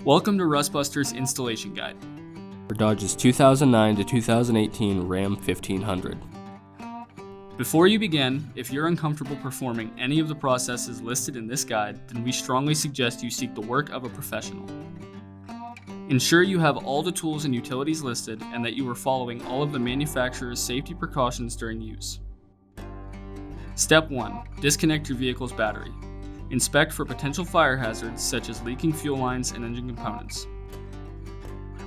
Welcome to Rustbuster's Installation Guide. For Dodge's 2009 to 2018 Ram 1500. Before you begin, if you're uncomfortable performing any of the processes listed in this guide, then we strongly suggest you seek the work of a professional. Ensure you have all the tools and utilities listed and that you are following all of the manufacturer's safety precautions during use. Step 1. Disconnect your vehicle's battery. Inspect for potential fire hazards such as leaking fuel lines and engine components.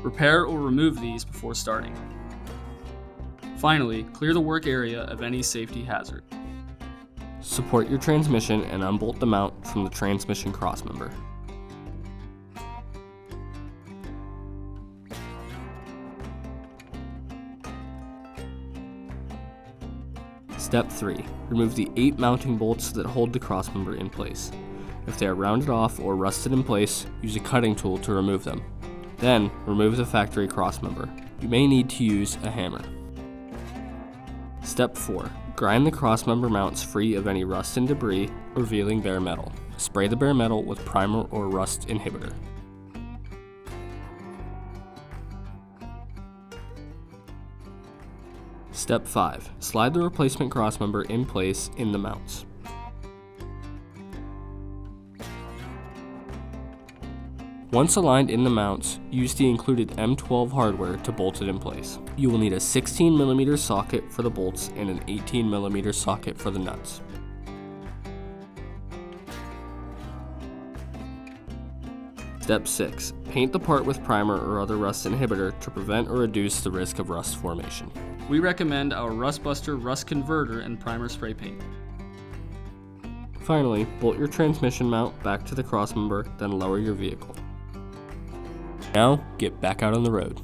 Repair or remove these before starting. Finally, clear the work area of any safety hazard. Support your transmission and unbolt the mount from the transmission crossmember. Step 3. Remove the 8 mounting bolts that hold the crossmember in place. If they are rounded off or rusted in place, use a cutting tool to remove them. Then, remove the factory crossmember. You may need to use a hammer. Step 4. Grind the crossmember mounts free of any rust and debris, revealing bare metal. Spray the bare metal with primer or rust inhibitor. Step 5. Slide the replacement crossmember in place in the mounts. Once aligned in the mounts, use the included M12 hardware to bolt it in place. You will need a 16mm socket for the bolts and an 18mm socket for the nuts. Step 6. Paint the part with primer or other rust inhibitor to prevent or reduce the risk of rust formation. We recommend our Rustbuster Rust Converter and Primer Spray Paint. Finally, bolt your transmission mount back to the crossmember, then lower your vehicle. Now, get back out on the road.